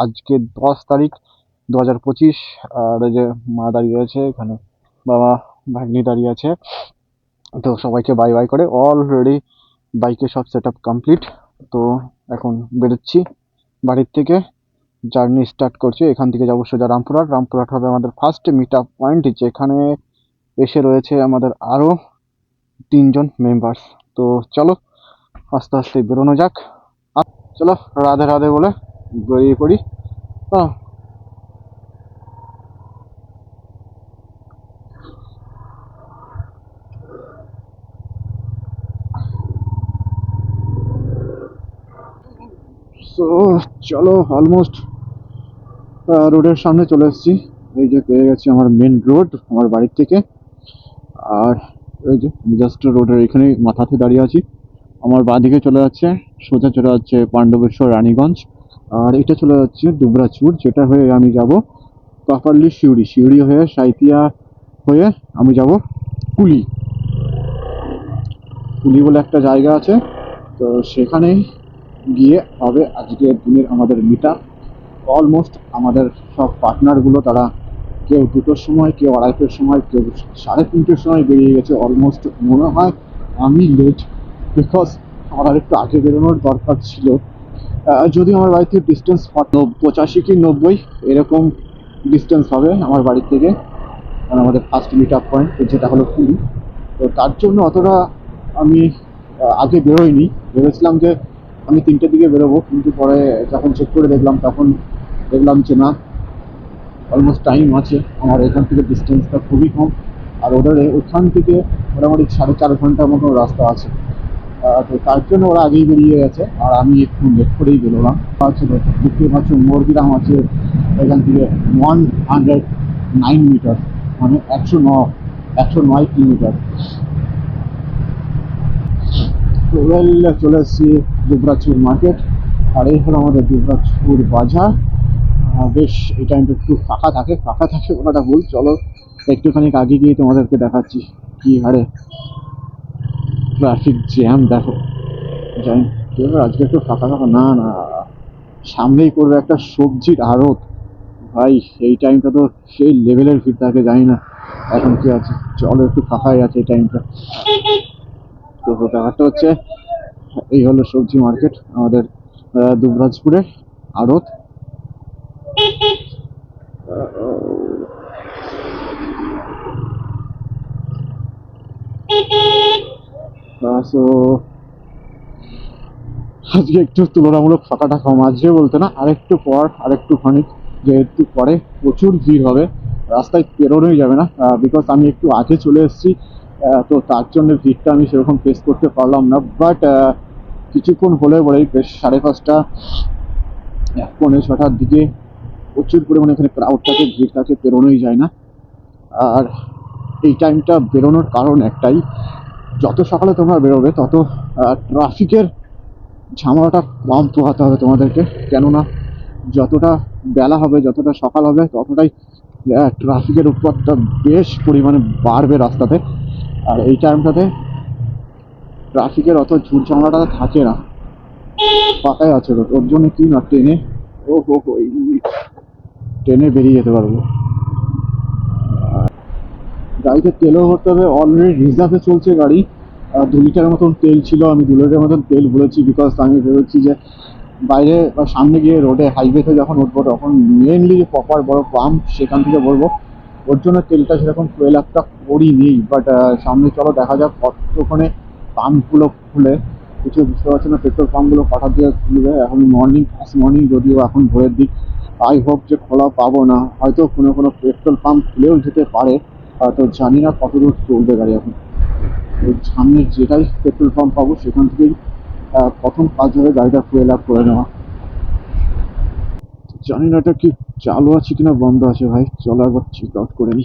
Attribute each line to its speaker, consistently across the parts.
Speaker 1: আজকে 10 তারিখ 2025। আর এই যে মা দাঁড়িয়ে আছে এখানে, বাবা ভাগ্নি দাঁড়িয়ে আছে। তো সবাইকে বাই বাই করে অলরেডি বাইকে সব সেট আপ কমপ্লিট। তো এখন বেরোচ্ছি বাড়ির থেকে, জার্নি স্টার্ট করছি। এখান থেকে যাবো সোজা রামপুরহাট। রামপুরহাট হবে আমাদের ফার্স্ট মিট আপ পয়েন্ট, যেখানে এসে রয়েছে আমাদের আরো 3জন মেম্বার্স। তো চলো আস্তে আস্তে বেরোনো যাক। চলো রাধে রাধে বলে বেরিয়ে পড়ি। সো চলো অলমোস্ট রোডের সামনে চলে এসেছি। এই যে পেয়ে গেছি আমার মেন রোড আমার বাড়ির থেকে। আর এই যে জাস্ট রোডের এখানে মাথাতে দাঁড়িয়ে আছি। আমার বাঁ দিকে চলে যাচ্ছে, সোজা চলে যাচ্ছে পাণ্ডবেশ্বর রানীগঞ্জ। আর এটা চলে যাচ্ছে দুবরাজপুর, যেটা হয়ে আমি যাব প্রপারলি সিউড়ি। সিউড়ি হয়ে সাঁইথিয়া হয়ে আমি যাব কুলি। কুলি বলে একটা জায়গা আছে, তো সেখানেই গিয়ে হবে আজকের দিনের আমাদের মিট আপ। অলমোস্ট আমাদের সব পার্টনারগুলো তারা কেউ 2টোর সময়, কেউ 2:30-এর সময়, কেউ 3:30-এর সময় বেরিয়ে গেছে। অলমোস্ট মনে হয় আমি লেট, বিকজ আমার আর একটু আগে বেরোনোর দরকার ছিল। যদি আমার বাড়ি থেকে ডিস্টেন্স 85 কি 90 এরকম ডিস্টেন্স হবে আমার বাড়ির থেকে, মানে আমাদের ফার্স্ট মিট আপ পয়েন্ট যেটা হলো পুরী। তো তার জন্য অতটা আমি আগে বেরোইনি। ভেবেছিলাম যে আমি 3টের দিকে বেরোবো, কিন্তু পরে যখন চেক করে দেখলাম তখন দেখলাম যে না, অলমোস্ট টাইম আছে। আমার এখান থেকে ডিস্টেন্সটা খুবই কম, আর ওদের ওখান থেকে মোটামুটি 4.5 ঘন্টার মতো রাস্তা আছে। তো তার জন্য ওরা আগেই বেরিয়ে গেছে, আর আমি একটু লেট করেই বেরোলাম। আছে দেখতে পাচ্ছ মোরগ্রাম আছে এখান থেকে 109 মিটার, মানে 109 কিলোমিটার। চলে এসেছি দুবরাজপুর মার্কেট, আর এই হলো আমাদের দুবরাজপুর বাজার। বেশ এই টাইমটা একটু ফাঁকা থাকে, ফাঁকা থাকে ওনাটা ভুল। চলো একটুখানি আগে গিয়ে তোমাদেরকে দেখাচ্ছি কি হারে ট্রাফিক জ্যাম। দেখো জানি আজকে একটু ফাঁকা ফাঁকা না না, সামনেই করবে একটা সবজির আড়ত। ভাই এই টাইমটা তো সেই লেভেলের ভিড় থাকে, জানি না এখন কি আছে। চলো একটু ফাঁকাই আছে এই টাইমটা। তো ব্যাপারটা হচ্ছে এই হলো সবজি মার্কেট আমাদের দুবরাজপুরের আড়ত। সো আজকে একটু তুলনামূলক ফাঁকাটা কম, আজকে বলতে না, আরেকটু পর আরেকটুখানি যেহেতু পরে প্রচুর ভিড় হবে, রাস্তায় বেরোনোই যাবে না। বিকজ আমি একটু আগে চলে এসেছি, তো তার জন্য ভিড়টা আমি সেরকম ফেস করতে পারলাম না। বাট কিছুক্ষণ হলে পরেই বেশ 5:30 5:45-6টার দিকে প্রচুর পরিমাণে এখানে ক্রাউড থাকে, ভিড় থাকে, বেরোনোই যায় না। আর এই টাইমটা বেরোনোর কারণ একটাই, যত সকালে তোমরা বেরোবে তত ট্রাফিকের ঝামেলাটা কম পোহাতে হবে তোমাদেরকে। কেননা যতটা বেলা হবে, যতটা সকাল হবে, ততটাই ট্রাফিকের উপরটা বেশ পরিমাণে বাড়বে রাস্তাতে। আর এই টাইমটাতে ট্রাফিকের অত ঝুট ঝামেলাটা থাকে না, ফাঁকাই আছে রোড। ওর জন্য কি না ট্রেনে, ও হো হো ট্রেনে বেরিয়ে যেতে পারবো। গাড়িতে তেলও ভরতে হবে, অলরেডি রিজার্ভে চলছে গাড়ি। 2 লিটারের মতন তেল ছিল, আমি 2 লিটারের মতন তেল ভরেছি। বিকজ আমি ভেবেছি যে বাইরে বা সামনে গিয়ে রোডে হাইওয়েতে যখন উঠবো তখন মেনলি যে প্রপার বড় পাম্প সেখান থেকে ভরবো। ওর জন্য তেলটা সেরকম 12 করিনি। বাট সামনে চলো দেখা যাক কতক্ষণে পাম্পগুলো খুলে। কিছু বুঝতে পারছি না, পেট্রোল পাম্পগুলো কটার দিকে খুলবে। এখন মর্নিং, ফার্স্ট মর্নিং, যদিও এখন ভোরের দিক। আই হোপ যে খোলা পাবো না, হয়তো কোনো কোনো পেট্রোল পাম্প খুলেও যেতে পারে। তো জানি না কতদূর চলবে গাড়ি এখন। সামনে যেটাই পেট্রোল পাম্প পাবো সেখান থেকেই প্রথম কাজ হবে গাড়িটা ফুয়েল আপ করে নেওয়া। জানি না এটা কি চালু আছে কিনা বন্ধ আছে। ভাই চলো একবার চেক আউট করে নি।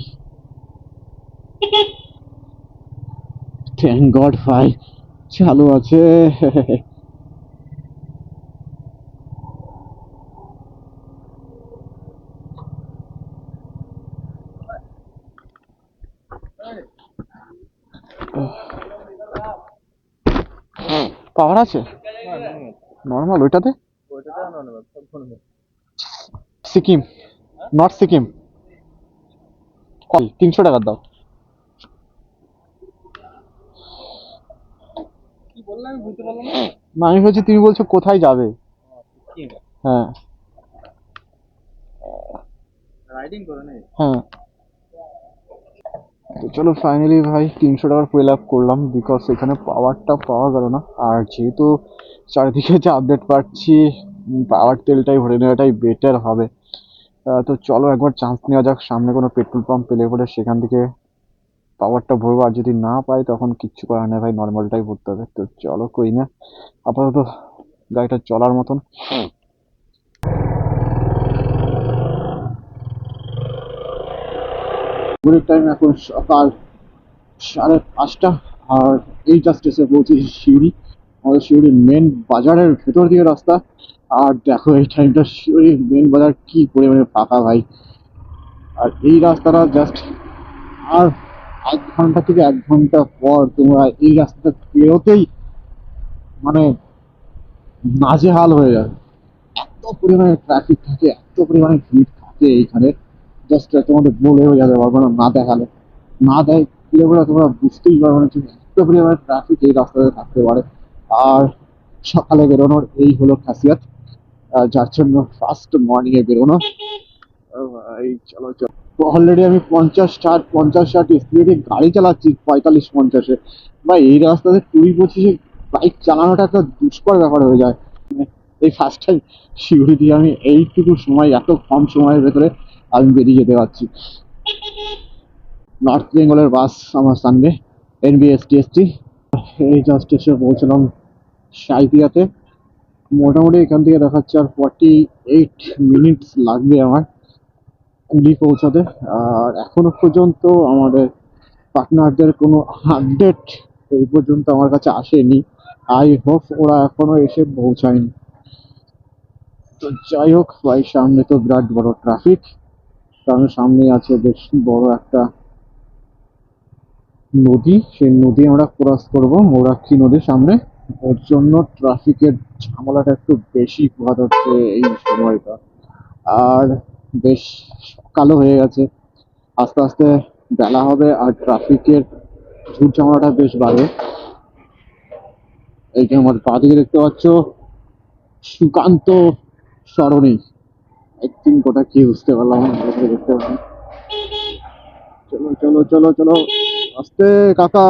Speaker 1: থ্যাংক গড ভাই চালু আছে। পাওয়ার আছে নর্মাল ওইটাতে। সিকিম, নর্থ সিকিম। কল 300 টাকার দাও। না আমি বলছি তুমি বলছো কোথায় যাবে। হ্যাঁ হ্যাঁ। তো চলো ফাইনালি ভাই 300 টাকার ফুয়েল আপ করলাম, বিকজ এখানে পাওয়ারটা পাওয়া গেল না। আর যেহেতু চারিদিকে যে আপডেট পাচ্ছি, পাওয়ার তেলটাই ভরে নেওয়াটাই বেটার হবে। তো চলো একবার চান্স নেওয়া যাক, সামনে কোনো পেট্রোল পাম্প পেলে পরে সেখান থেকে পাওয়ারটা ভরবো। আর যদি না পাই তখন কিচ্ছু করার নেই ভাই, নর্মালটাই ভরতে হবে। তো চলো কই না, আপাতত গাড়িটা চলার মতন। ঘড়ির টাইম এখন সকাল 5:30। আর এই জাস্ট এসে পৌঁছেছি শিউরি, আমাদের শিউরির মেন বাজারের ভেতর দিয়ে রাস্তা। আর দেখো এই টাইমটা শিউরির মেন বাজার কি পরিমাণে ফাঁকা ভাই। আর এই রাস্তাটা জাস্ট আর 1 ঘন্টা থেকে 1 ঘন্টা পর তোমরা এই রাস্তাটা বেরোতেই মানে নাজেহাল হয়ে যাবে। এত পরিমাণে ট্রাফিক থাকে, এত পরিমাণে ভিড় থাকে এইখানে, জাস্ট তোমাদের বলেও যাবে পারবো না, না দেখালে। না দেয় এগুলো তোমরা বুঝতেই পারবে না যে এত পরিমাণে ট্রাফিক এই রাস্তাতে থাকতে পারে। আর সকালে বেরোনোর এই হলো খাসিয়াত, যার জন্য ফার্স্ট মর্নিং এ বেরোনো। এই চলো চলো, অলরেডি আমি 50-60 স্পিডে গাড়ি চালাচ্ছি, 45-50-এ। বা এই রাস্তাতে 20-25-এ বাইক চালানোটা একটা দুষ্কর ব্যাপার হয়ে যায়। এই ফার্স্ট টাইম শিউরি দিয়ে আমি এইটুকু সময়, এত কম সময়ের ভেতরে আমি বেরিয়ে যেতে পারছি। নর্থ বেঙ্গলের বাস আমার সামনে, NBSTST। এই জাস্ট এসে পৌঁছলাম সাঁইথিয়াতে। মোটামুটি এখান থেকে দেখাচ্ছে আর 48 মিনিটস লাগবে আমার পৌঁছাতে। আর এখনো পর্যন্ত আমাদের পার্টনারদের কোনো আপডেট এই পর্যন্ত আমার কাছে আসেনি। আই হোপ ওরা এখনো এসে পৌঁছায়নি। তো যাই হোক ভাই, সামনে তো বিরাট বড় ট্রাফিক, কারণ সামনে আছে বেশ বড় একটা নদী। সেই নদী আমরা ক্রস করবো, মৌরাক্ষী নদীর সামনে। ওর জন্য ট্রাফিকের ঝামেলাটা একটু বেশি পোহাতে হচ্ছে এই সময়টা। আর বেশ সকালও হয়ে গেছে, আস্তে আস্তে বেলা হবে আর ট্রাফিকের ঝুট ঝামেলাটা বেশ বাড়বে। এই যে আমার বাঁদিকে দেখতে পাচ্ছ সুকান্ত সরণি, আই থিঙ্ক ওটা কি বুঝতে পারলাম না, ভালো করে দেখতে পাচ্ছি। চলো চলো চলো চলো, আস্তে কাকা।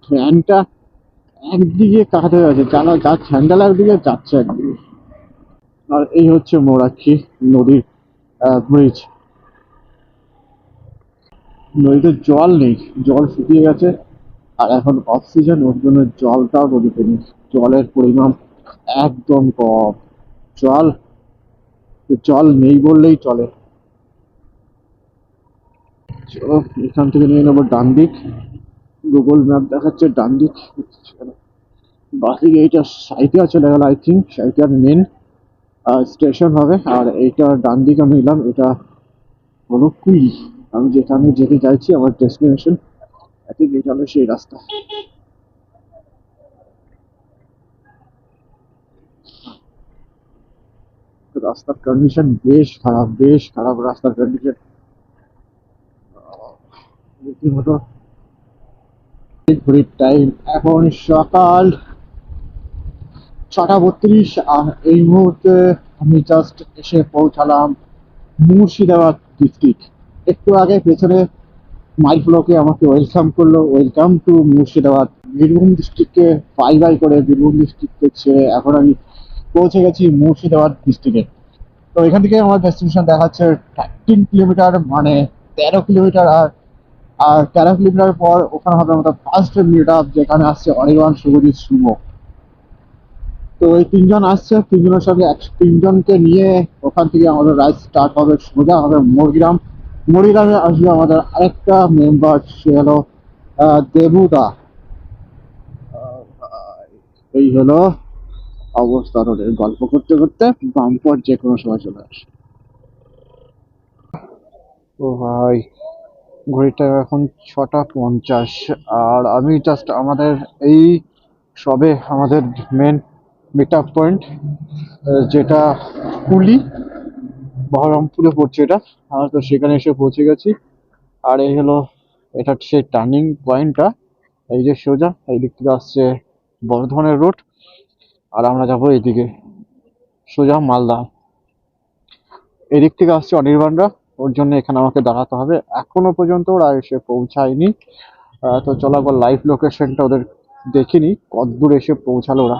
Speaker 1: ফ্যানটা একদিকে কাঁধে আছে, জানা যাচ্ছে হ্যান্ডেল একদিকে, যাচ্ছে একদিকে। আর এই হচ্ছে মৌরাক্ষী নদীর ব্রিজ। নদীতে জল নেই, জল শুকিয়ে গেছে। আর এখন অফ সিজন, ওর জন্য জলটাও নদীতে নেই, জলের পরিমাণ একদম কম। জল জল নেই বললেই চলে। চলো এখান থেকে নিয়ে নেবো ডান দিক, গুগল ম্যাপ দেখাচ্ছে ডান দিক। বাকি এইটা সাইটিয়া চলে গেল, আই থিঙ্ক সাইটিয়ার মেন স্টেশন হবে। আর এইটা ডান দিকে আমি নিলাম, এটা হলো কুই। আমি যেখানে যেতে চাইছি আমার ডেস্টিনেশন, ঠিক এটা হলো সেই রাস্তা। রাস্তার কন্ডিশন বেশ খারাপ, বেশ খারাপ রাস্তার কন্ডিশন রীতিমতো। ঘড়ির টাইম এখন সকাল 6:32। আর এই মুহূর্তে আমি জাস্ট এসে পৌঁছালাম মুর্শিদাবাদ ডিস্ট্রিক্ট। একটু আগে পেছনে মাইক্রোকে আমাকে ওয়েলকাম করলো, ওয়েলকাম টু মুর্শিদাবাদ। বীরভূম ডিস্ট্রিক্টকে বাই বাই করে বীরভূম ডিস্ট্রিক্টকে ছেড়ে এখন আমি পৌঁছে গেছি মুর্শিদাবাদ ডিস্ট্রিক্টে। তো এখান থেকে আমার ডেস্টিনেশন দেখাচ্ছে 13 কিলোমিটার, মানে 13 কিলোমিটার। আর আর 13 কিলোমিটার পর ওখানে হবে আমাদের ফার্স্ট মিট আপ, যেখানে আসছে অনির্বাণ, শুভজিৎ, শুভ। তো এই তিনজন আসছে, তিনজনের সঙ্গে 3জনকে নিয়ে ওখান থেকে আমাদের রাইড স্টার্ট হবে, সোজা হবে মরিগ্রাম। মরিগ্রামে আসবে আমাদের আরেকটা মেম্বার, সে হলো দেবুদা। এই হলো অবস্থা রোডের, গল্প করতে করতে বাম্পার যে কোনো সময় চলে আসে। ও ভাই, ঘড়িটা এখন 6:50। আর আমি জাস্ট আমাদের এই সবে আমাদের মেন মিট আপ পয়েন্ট, যেটা কুলি বহরমপুরে পড়ছে এটা। তো সেখানে এসে পৌঁছে গেছি। আর এই হলো এটা সেই টার্নিং পয়েন্টটা, এই যে সোজা এই দিক থেকে আসছে বর্ধমানের রোড, আর আমরা যাবো এইদিকে সোজা মালদা। এদিক থেকে আসছে অনির্বাণরা, ওর জন্য এখানে আমাকে দাঁড়াতে হবে। এখনো পর্যন্ত ওরা এসে পৌঁছায়নি। তো চলো একবার লাইভ লোকেশনটা ওদের দেখিনি, কতদূর এসে পৌঁছালো ওরা।